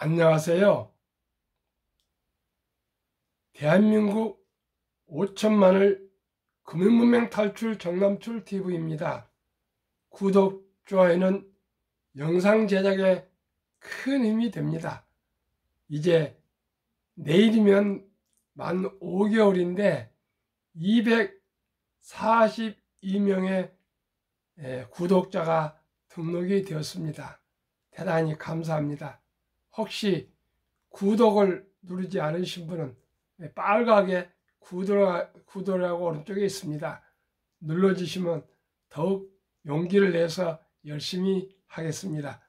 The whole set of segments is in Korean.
안녕하세요. 대한민국 5천만을 금융문맹 탈출 정남출 TV입니다. 구독, 좋아요는 영상 제작에 큰 힘이 됩니다. 이제 내일이면 만 5개월인데 242명의 구독자가 등록이 되었습니다. 대단히 감사합니다. 혹시 구독을 누르지 않으신 분은 빨갛게 구독하고 오른쪽에 있습니다. 눌러주시면 더욱 용기를 내서 열심히 하겠습니다.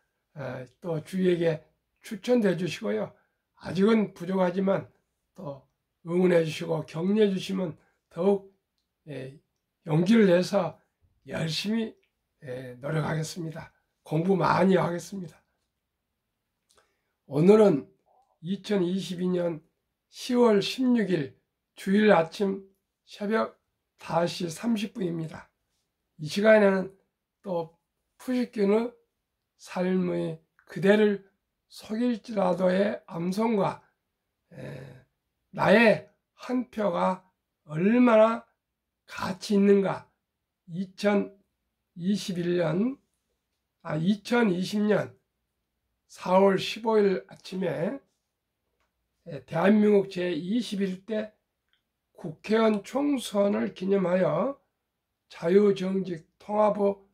또 주위에게 추천해 주시고요. 아직은 부족하지만 또 응원해 주시고 격려해 주시면 더욱 용기를 내서 열심히 노력하겠습니다. 공부 많이 하겠습니다. 오늘은 2022년 10월 16일 주일 아침 새벽 5시 30분입니다. 이 시간에는 또 푸시킨의 삶의 그대를 속일지라도의 암송과 나의 한 표가 얼마나 가치 있는가 2020년 4월 15일 아침에 대한민국 제21대 국회의원 총선을 기념하여 자유정직 통합부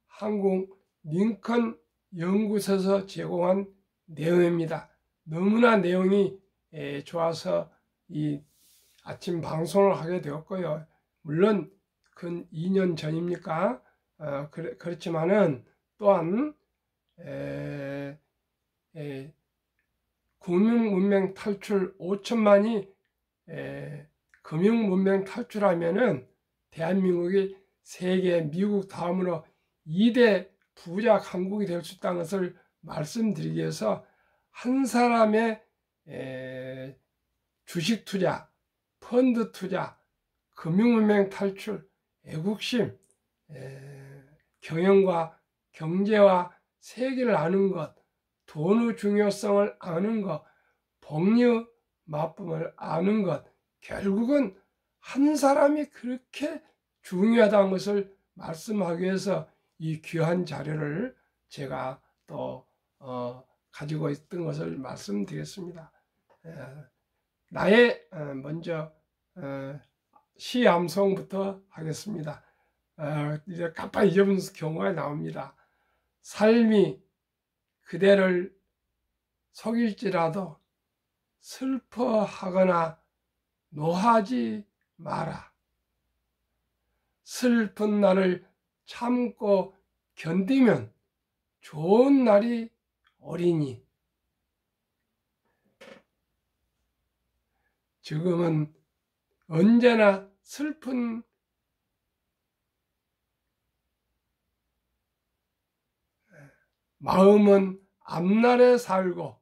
한국 링컨 연구소에서 제공한 내용입니다. 너무나 내용이 좋아서 이 아침 방송을 하게 되었고요. 물론 근 2년 전입니까? 그렇지만은 또한 금융문맹 탈출 5천만이 금융문맹 탈출하면은 대한민국이 세계 미국 다음으로 2대 부자 강국이 될 수 있다는 것을 말씀드리기 위해서 한 사람의 주식 투자, 펀드 투자, 금융문맹 탈출, 애국심, 경영과 경제와 세계를 아는 것, 돈의 중요성을 아는 것, 복리의 맛봄을 아는 것, 결국은 한 사람이 그렇게 중요하다는 것을 말씀하기 위해서 이 귀한 자료를 제가 또 가지고 있던 것을 말씀드리겠습니다. 나의 먼저 시 암송부터 하겠습니다. 이제 깜빡 잊어버린 경우가 나옵니다. 삶이 그대를 속일지라도 슬퍼하거나 노하지 마라. 슬픈 날을 참고 견디면 좋은 날이 오리니. 지금은 언제나 슬픈 마음은 앞날에 살고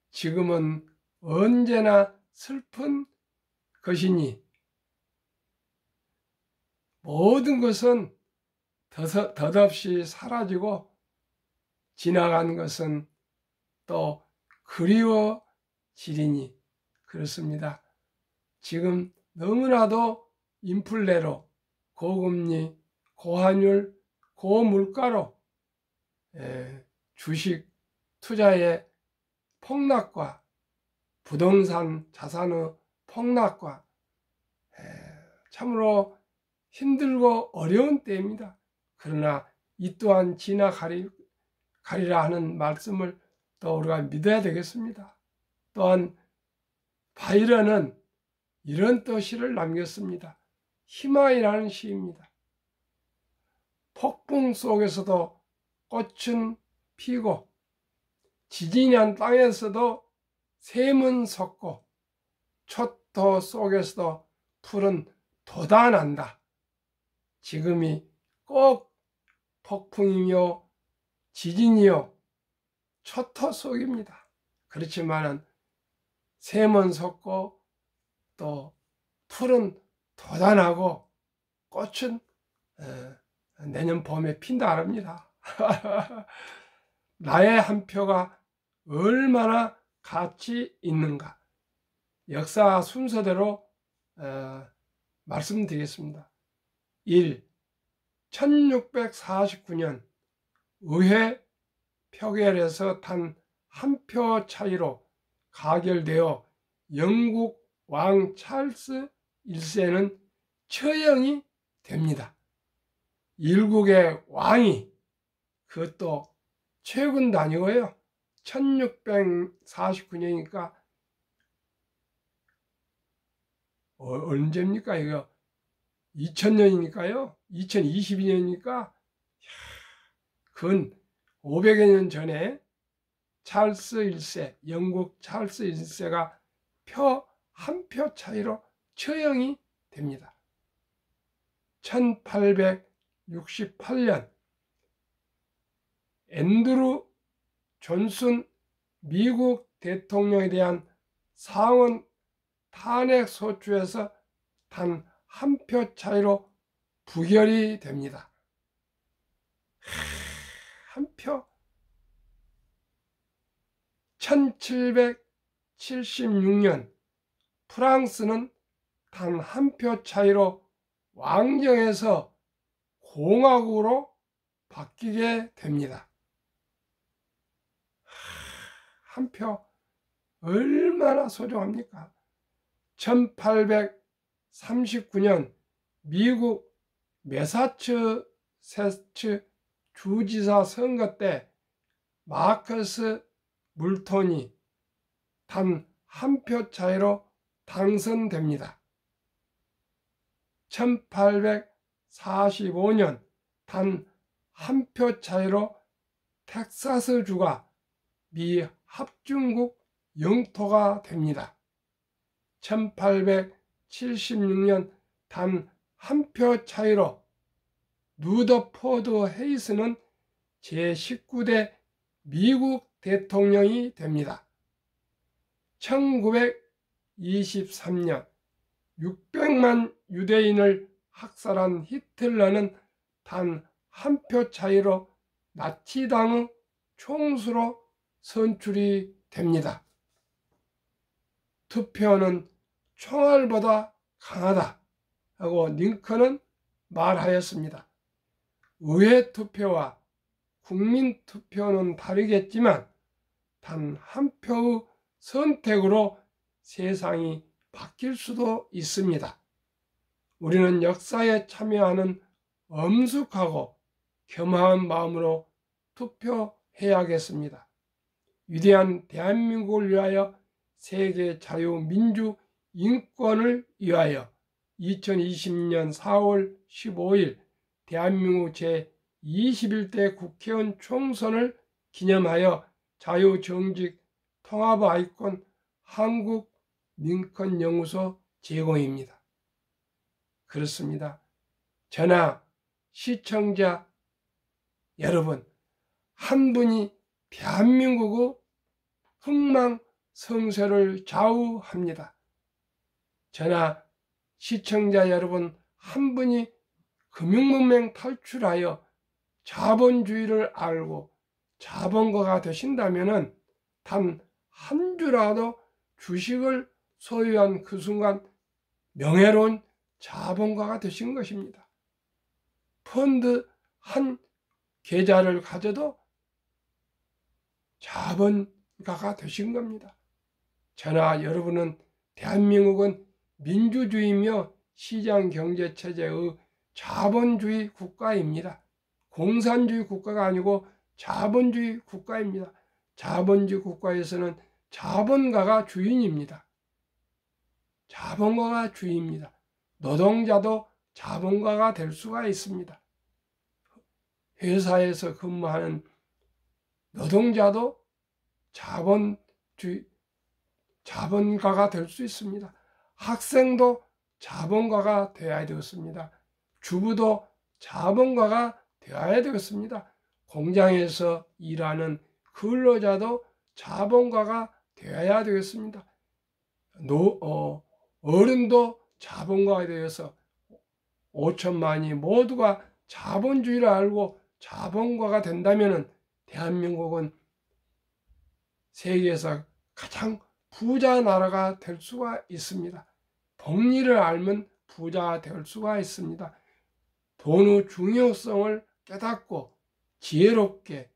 지금은 언제나 슬픈 것이니 모든 것은 덧없이 사라지고 지나간 것은 또 그리워지리니. 그렇습니다. 지금 너무나도 인플레로 고금리, 고환율, 고물가로 주식 투자의 폭락과 부동산 자산의 폭락과 참으로 힘들고 어려운 때입니다. 그러나 이 또한 지나가리라 하는 말씀을 또 우리가 믿어야 되겠습니다. 또한 바이런은 이런 또 시를 남겼습니다. 희망이라는 시입니다. 폭풍 속에서도 꽃은 피고 지진이 난 땅에서도 샘은 솟고 초토 속에서도 풀은 돋아난다. 지금이 꼭 폭풍이며 지진이요 초토 속입니다. 그렇지만은 샘은 솟고 또 풀은 돋아나고 꽃은 내년 봄에 핀다 합니다. 나의 한 표가 얼마나 가치 있는가. 역사 순서대로 말씀드리겠습니다. 1. 1649년 의회 표결에서 단 한 표 차이로 가결되어 영국 왕 찰스 1세는 처형이 됩니다. 일국의 왕이, 그것도 최근도 아니고요. 1649년이니까 언제입니까? 이거 2000년이니까요. 2022년이니까 근 500여 년 전에 찰스 1세, 영국 찰스 1세가 한 표 차이로 처형이 됩니다. 1868년 앤드루 존슨 미국 대통령에 대한 상원 탄핵 소추에서 단 한 표 차이로 부결이 됩니다. 한 표. 1776년 프랑스는 단 한 표 차이로 왕정에서 공화국으로 바뀌게 됩니다. 한 표 얼마나 소중합니까? 1839년 미국 매사추세츠 주지사 선거 때 마커스 물톤이 단 한 표 차이로 당선됩니다. 1845년 단 한 표 차이로 텍사스주가 미 합중국 영토가 됩니다. 1876년 단 한 표 차이로 루더포드 헤이스는 제19대 미국 대통령이 됩니다. 1923년 600만 유대인을 학살한 히틀러는 단 한 표 차이로 나치당의 총수로 선출이 됩니다. 투표는 총알보다 강하다 하고 링컨은 말하였습니다. 의회 투표와 국민 투표는 다르겠지만 단 한 표의 선택으로 세상이 바뀔 수도 있습니다. 우리는 역사에 참여하는 엄숙하고 겸허한 마음으로 투표해야겠습니다. 위대한 대한민국을 위하여 세계 자유, 민주, 인권을 위하여 2020년 4월 15일 대한민국 제21대 국회의원 총선을 기념하여 자유정직 통합 아이콘 한국 링컨 연구소 제공입니다. 그렇습니다. 저나 시청자 여러분, 한 분이 대한민국의 흥망성쇠를 좌우합니다. 저나 시청자 여러분 한 분이 금융문맹 탈출하여 자본주의를 알고 자본가가 되신다면 단 한 주라도 주식을 소유한 그 순간 명예로운 자본가가 되신 것입니다. 펀드 한 계좌를 가져도 자본가가 되신 겁니다. 저나 여러분은 대한민국은 민주주의며 시장경제체제의 자본주의 국가입니다. 공산주의 국가가 아니고 자본주의 국가입니다. 자본주의 국가에서는 자본가가 주인입니다. 자본가가 주인입니다. 노동자도 자본가가 될 수가 있습니다. 회사에서 근무하는 노동자도 자본가가 될 수 있습니다. 학생도 자본가가 되어야 되겠습니다. 주부도 자본가가 되어야 되겠습니다. 공장에서 일하는 근로자도 자본가가 되어야 되겠습니다. 어른도 자본가가 되어서 5천만이 모두가 자본주의를 알고 자본가가 된다면 대한민국은 세계에서 가장 부자 나라가 될 수가 있습니다. 복리를 알면 부자가 될 수가 있습니다. 돈의 중요성을 깨닫고 지혜롭게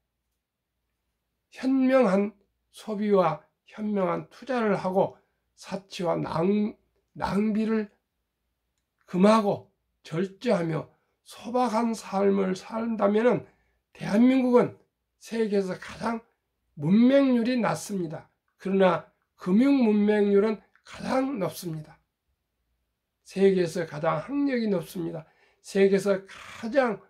현명한 소비와 현명한 투자를 하고 사치와 낭비를 금하고 절제하며 소박한 삶을 산다면 대한민국은 세계에서 가장 문맹률이 낮습니다. 그러나 금융 문맹률은 가장 높습니다. 세계에서 가장 학력이 높습니다. 세계에서 가장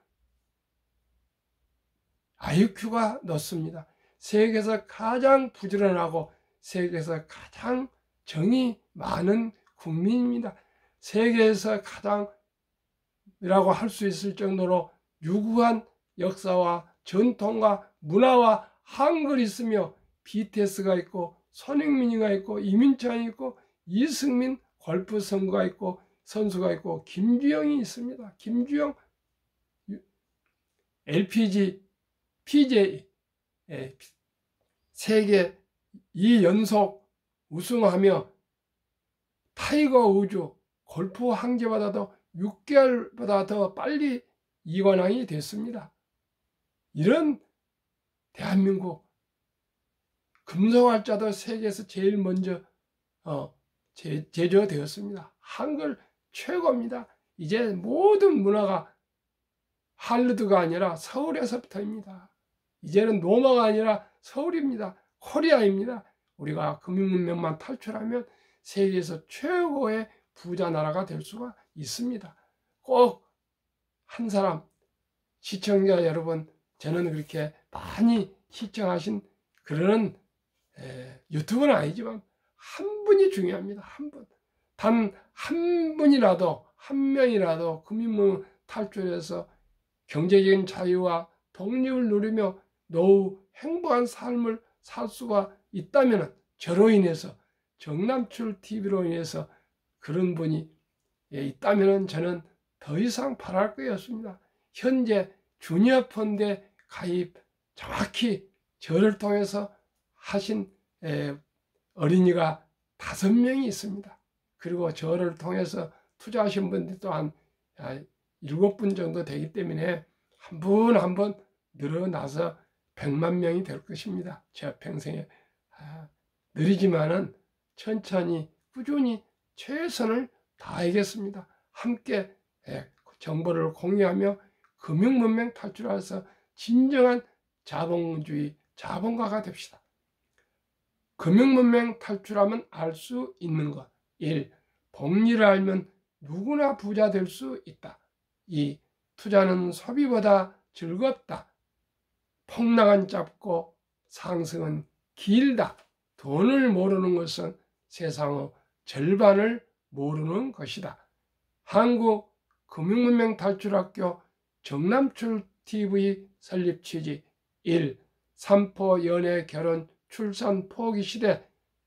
IQ가 높습니다. 세계에서 가장 부지런하고 세계에서 가장 정이 많은 국민입니다. 세계에서 가장이라고 할 수 있을 정도로 유구한 역사와 전통과 문화와 한글이 있으며 BTS가 있고 손흥민이가 있고 이민찬이 있고 이승민 골프 선수가 있고 김주영이 있습니다. 김주영 LPG, PJ 세계 2연속 우승하며 타이거 우즈 골프 황제보다도 6개월보다 더 빨리 2관왕이 됐습니다. 이런 대한민국 금속활자도 세계에서 제일 먼저 제조되었습니다. 한글 최고입니다. 이제 모든 문화가 할리우드가 아니라 서울에서부터입니다. 이제는 로마가 아니라 서울입니다. 코리아입니다. 우리가 금융문명만 탈출하면 세계에서 최고의 부자 나라가 될 수가 있습니다. 꼭 한 사람, 시청자 여러분, 저는 그렇게 많이 시청하신 그런 유튜브는 아니지만 한 분이 중요합니다. 한 분. 단 한 분이라도, 한 명이라도 금융문 탈출해서 경제적인 자유와 독립을 누리며 노후 행복한 삶을 살 수가 있다면 저로 인해서 정남출 TV로 인해서 그런 분이 있다면 저는 더 이상 바랄 것이 없습니다. 현재 주니어 펀드에 가입 정확히 저를 통해서 하신 어린이가 5명이 있습니다. 그리고 저를 통해서 투자하신 분들이 또한 7분 정도 되기 때문에 한 분 한 분 늘어나서 100만 명이 될 것입니다. 제 평생에 느리지만은 천천히 꾸준히 최선을 다하겠습니다. 함께 정보를 공유하며 금융문명 탈출해서 진정한 자본주의 자본가가 됩시다. 금융문명 탈출하면 알 수 있는 것. 1. 복리를 알면 누구나 부자 될 수 있다. 2. 투자는 소비보다 즐겁다. 폭락은 짧고 상승은 길다. 돈을 모르는 것은 세상의 절반을 모르는 것이다. 한국 금융문명 탈출학교 정남출 TV 설립 취지. 1. 삼포 연애 결혼 출산 포기 시대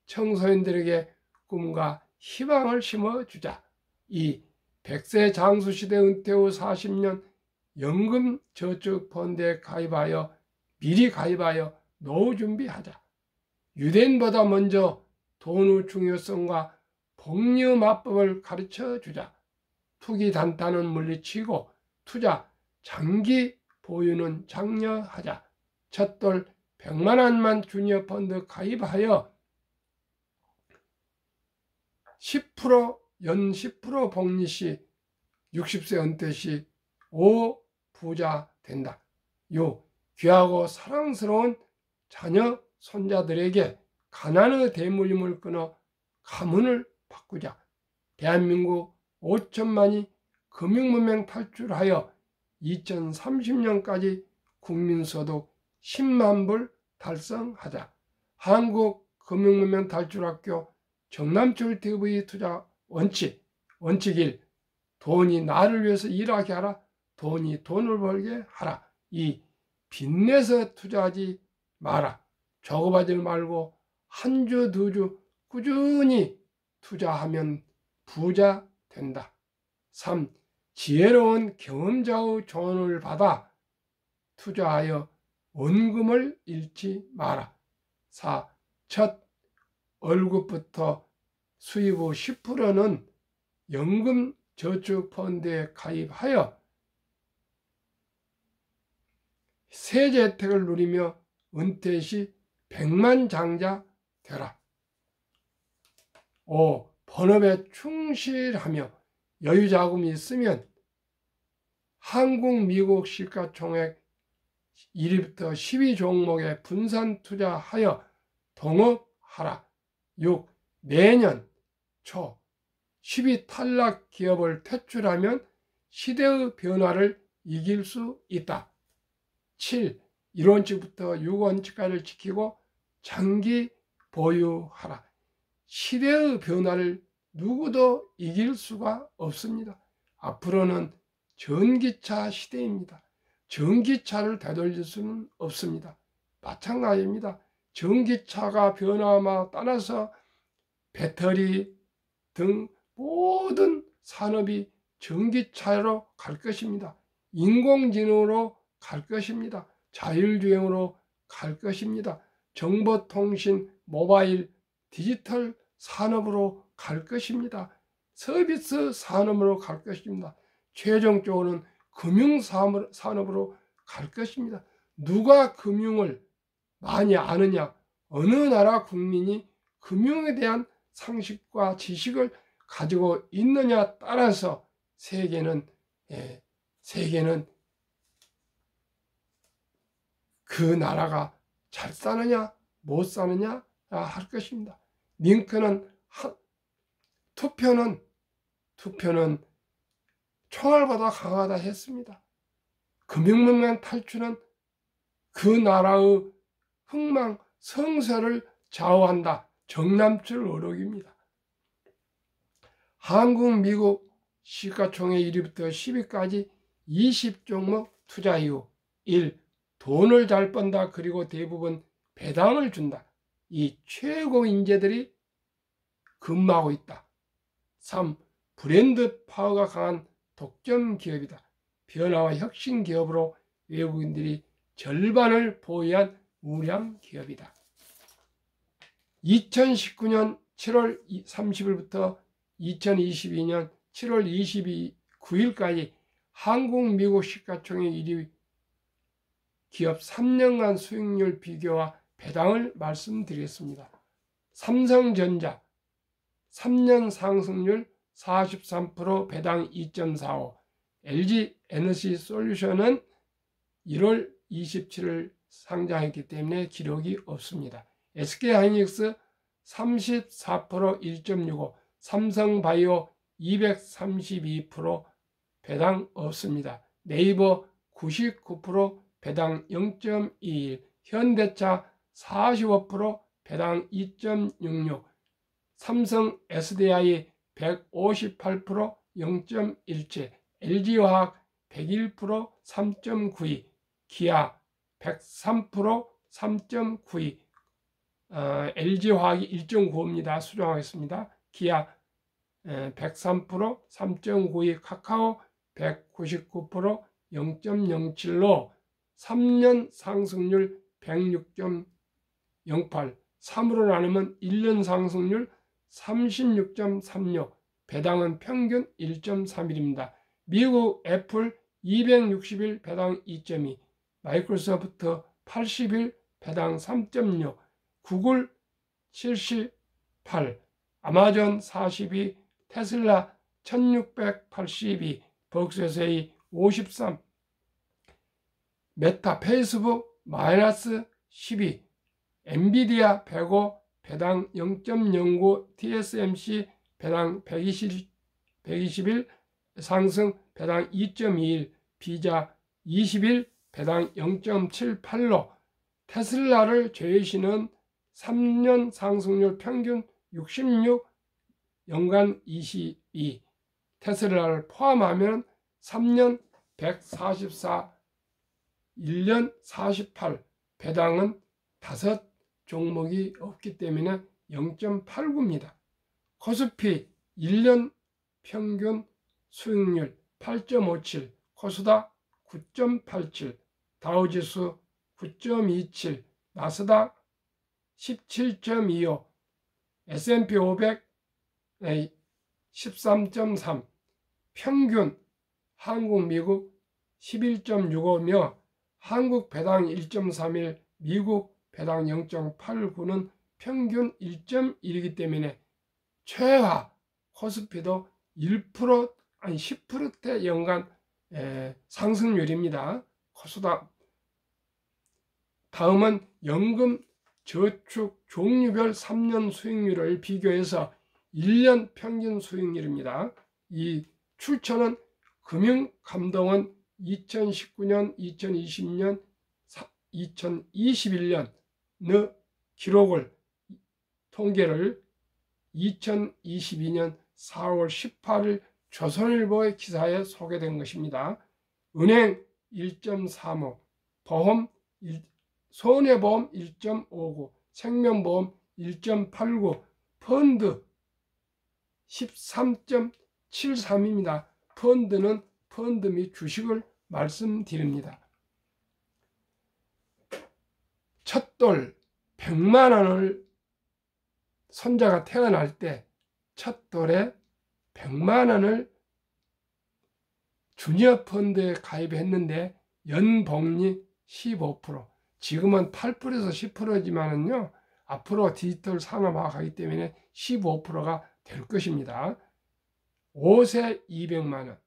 청소년들에게 꿈과 희망을 심어주자. 2. 100세 장수시대 은퇴 후 40년 연금저축펀드에 미리 가입하여 노후 준비하자. 유대인보다 먼저 돈의 중요성과 복리의 마법을 가르쳐주자. 투기 단타는 물리치고 투자, 장기 보유는 장려하자. 첫돌 100만 원만 주니어 펀드 가입하여 10% 연 10% 복리 시 60세 은퇴 시 5 부자 된다. 6. 귀하고 사랑스러운 자녀 손자들에게 가난의 대물림을 끊어 가문을 바꾸자. 대한민국 5천만이 금융문명 탈출하여 2030년까지 국민소득 10만 불 달성하자. 한국 금융문명 탈출학교 정남출 TV 투자 원칙 1. 돈이 나를 위해서 일하게 하라. 돈이 돈을 벌게 하라. 2. 빚내서 투자하지 마라. 조급하지 말고 한 주, 2주 꾸준히 투자하면 부자 된다. 3. 지혜로운 경험자의 조언을 받아 투자하여 원금을 잃지 마라. 4. 첫 월급부터 수입 후 10%는 연금저축펀드에 가입하여 세제 혜택을 누리며 은퇴 시 백만장자 되라. 5. 본업에 충실하며 여유자금이 있으면 한국, 미국 시가총액 1위부터 12종목에 분산 투자하여 동업하라. 6. 내년 초 10위 탈락 기업을 퇴출하면 시대의 변화를 이길 수 있다. 7. 1원칙부터 6원칙까지를 지키고 장기 보유하라. 시대의 변화를 누구도 이길 수가 없습니다. 앞으로는 전기차 시대입니다. 전기차를 되돌릴 수는 없습니다. 마찬가지입니다. 전기차가 변화에 따라서 배터리 등 모든 산업이 전기차로 갈 것입니다. 인공지능으로 갈 것입니다. 자율주행으로 갈 것입니다. 정보통신, 모바일, 디지털 산업으로 갈 것입니다. 서비스 산업으로 갈 것입니다. 최종적으로는 금융산업으로 갈 것입니다. 누가 금융을 많이 아느냐, 어느 나라 국민이 금융에 대한 상식과 지식을 가지고 있느냐에 따라서 세계는 그 나라가 잘 사느냐 못 사느냐 할 것입니다. 링컨은 투표는 총알보다 강하다 했습니다. 금융문맹 탈출은 그 나라의 흥망 성쇠를 좌우한다. 정남출 어록입니다. 한국, 미국 시가총액 1위부터 10위까지 20종목 투자 이후 1. 돈을 잘 번다. 그리고 대부분 배당을 준다. 이 최고 인재들이 근무하고 있다. 3. 브랜드 파워가 강한 독점 기업이다. 변화와 혁신 기업으로 외국인들이 절반을 보유한 우량 기업이다. 2019년 7월 30일부터 2022년 7월 29일까지 한국, 미국 시가총액 1위 기업 3년간 수익률 비교와 배당을 말씀드리겠습니다. 삼성전자 3년 상승률 43%, 배당 2.45. LG 에너지 솔루션은 1월 27일 상장했기 때문에 기록이 없습니다. SK하이닉스 34%, 1.65. 삼성바이오 232%, 배당 없습니다. 네이버 99%, 배당 0.21. 현대차 45%, 배당 2.66. 삼성 SDI 158%, 0.17. LG화학 101%, 3.92. 기아 103%, 3.92. LG화학이 1.95입니다. 수정하겠습니다. 기아 103%, 3.92. 카카오 199%, 0.07로 3년 상승률 106.08. 3으로 나누면 1년 상승률 36.36. 배당은 평균 1.31입니다. 미국 애플 260일 배당 2.2. 마이크로소프트 80일 배당 3.6. 구글 78. 아마존 42. 테슬라 1682. 벅스웨이 53. 메타 페이스북 마이너스 12. 엔비디아 105, 배당 0.09. TSMC 배당 121 상승, 배당 2.21. 비자 20일 배당 0.78로 테슬라를 제외시는 3년 상승률 평균 66, 연간 22. 테슬라를 포함하면 3년 144, 1년 48. 배당은 5 종목이 없기 때문에 0.89입니다. 코스피 1년 평균 수익률 8.57, 코스닥 9.87, 다우지수 9.27, 나스닥 17.25, S&P 500 13.3, 평균 한국, 미국 11.65며 한국 배당 1.31, 미국 배당 0.89는 평균 1.1이기 때문에 최하 코스피도 1%, 아니 10%대 연간 상승률입니다. 코스닥. 다음은 연금 저축 종류별 3년 수익률을 비교해서 1년 평균 수익률입니다. 이 출처는 금융감독원 2019년, 2020년, 2021년의 기록을, 통계를 2022년 4월 18일 조선일보의 기사에 소개된 것입니다. 은행 1.35, 보험 손해보험 1.59, 생명보험 1.89, 펀드 13.73입니다. 펀드는 펀드 및 주식을 말씀드립니다. 첫돌 100만 원을 손자가 태어날 때 첫돌에 100만 원을 주니어 펀드에 가입했는데 연복리 15%, 지금은 8%에서 10%지만은요, 앞으로 디지털 산업화가 가기 때문에 15%가 될 것입니다. 5세 200만 원,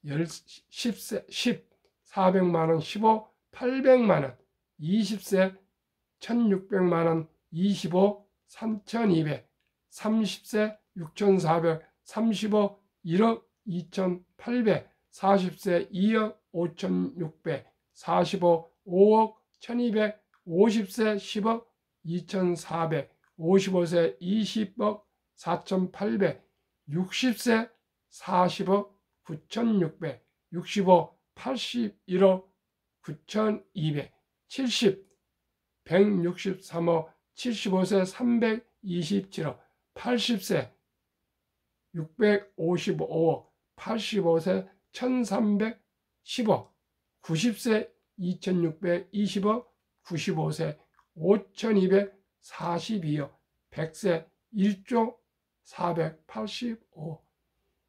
10세 10, 400만 원, 15, 800만 원, 20세 1600만 원, 25, 3200, 30세 6400, 35, 1억 2800, 40세 2억 5600, 45, 5억 1200, 50세 10억 2400, 55세 20억 4800, 60세 40억 9600, 65, 81억 9200, 70, 163억, 75세 327억, 80세 655억, 85세 1310억, 90세 2620억, 95세 5242억, 100세 1조 485억.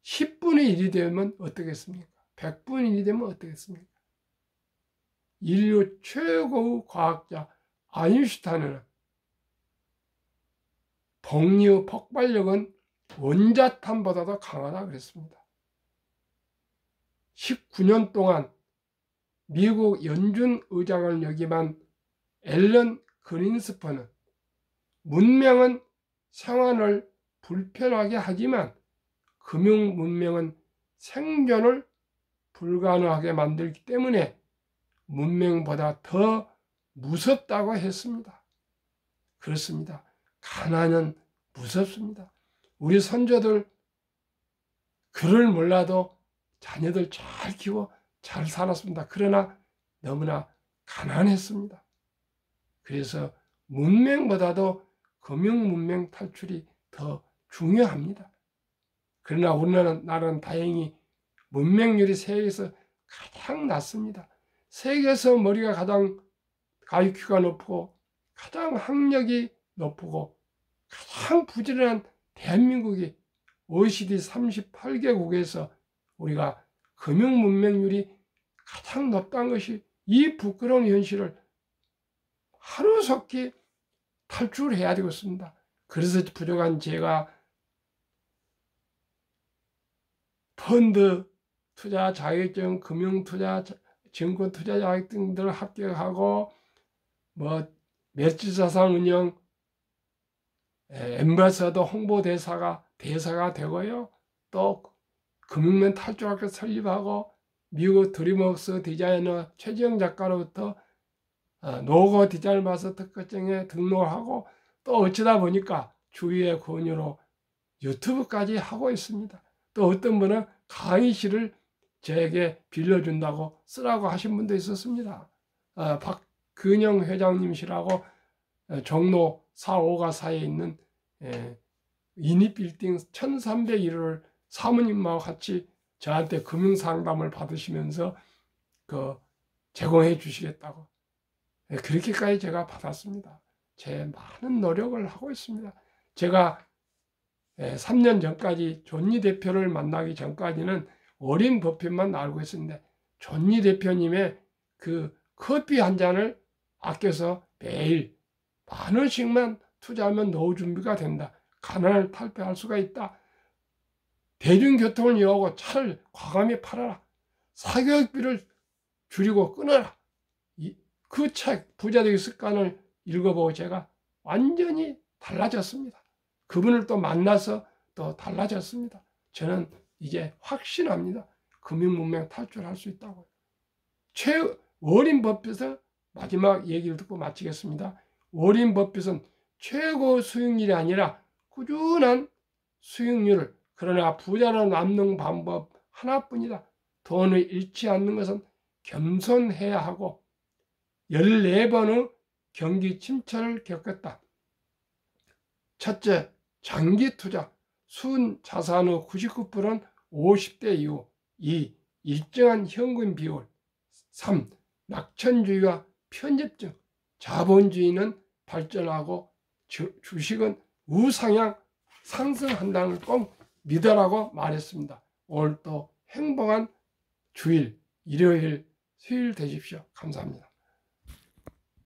10분의 1이 되면 어떻겠습니까? 100분의 1이 되면 어떻겠습니까? 인류 최고의 과학자 아인슈타인은 복리의 폭발력은 원자탄보다도 강하다 그랬습니다. 19년 동안 미국 연준 의장을 역임한 앨런 그린스펀은 문명은 생활을 불편하게 하지만 금융 문명은 생존을 불가능하게 만들기 때문에 문명보다 더 무섭다고 했습니다. 그렇습니다. 가난은 무섭습니다. 우리 선조들 글을 몰라도 자녀들 잘 키워 잘 살았습니다. 그러나 너무나 가난했습니다. 그래서 문명보다도 금융 문명 탈출이 더 중요합니다. 그러나 우리나라는 다행히 문명률이 세계에서 가장 낮습니다. 세계에서 머리가 가장 IQ가 높고 가장 학력이 높고 가장 부지런한 대한민국이 OECD 38개국에서 우리가 금융 문명률이 가장 높다는 것이, 이 부끄러운 현실을 하루속히 탈출해야 되겠습니다. 그래서 부족한 제가 펀드 투자 자격증, 금융투자, 증권투자 자격증들을 합격하고 매출자산 엠버서더 홍보대사가 되고요. 또 금융면 탈출학교 설립하고 미국 드림웍스 디자이너 최지영 작가로부터 노고 디자인 마스터 특허증에 등록하고 또 어쩌다 보니까 주위의 권유로 유튜브까지 하고 있습니다. 또 어떤 분은 강의실을 저에게 빌려준다고 쓰라고 하신 분도 있었습니다. 박근영 회장님이시라고 종로 454에 있는 이니빌딩 1301호를 사모님하고 같이 저한테 금융상담을 받으시면서 제공해 주시겠다고, 그렇게까지 제가 받았습니다. 제 많은 노력을 하고 있습니다. 제가 3년 전까지 존니 대표를 만나기 전까지는 워렌 버핏만 알고 있었는데 존니 대표님의 그 커피 한 잔을 아껴서 매일 10,000원씩만 투자하면 노후 준비가 된다. 가난을 탈피할 수가 있다. 대중교통을 이용하고 차를 과감히 팔아라. 사교육비를 줄이고 끊어라. 그 책 부자되기 습관을 읽어보고 제가 완전히 달라졌습니다. 그분을 또 만나서 또 달라졌습니다. 저는 이제 확신합니다. 금융문명 탈출할 수 있다고요. 워렌 버핏의 마지막 얘기를 듣고 마치겠습니다. 워렌 버핏은 최고 수익률이 아니라 꾸준한 수익률을, 그러나 부자로 남는 방법 하나뿐이다. 돈을 잃지 않는 것은 겸손해야 하고 14번의 경기 침체를 겪었다. 첫째, 장기 투자. 순 자산의 99%는 50대 이후. 2. 일정한 현금 비율. 3. 낙천주의와 편집증. 자본주의는 발전하고 주식은 우상향 상승한다는 걸 꼭 믿으라고 말했습니다. 오늘도 행복한 주일, 일요일, 수요일 되십시오. 감사합니다.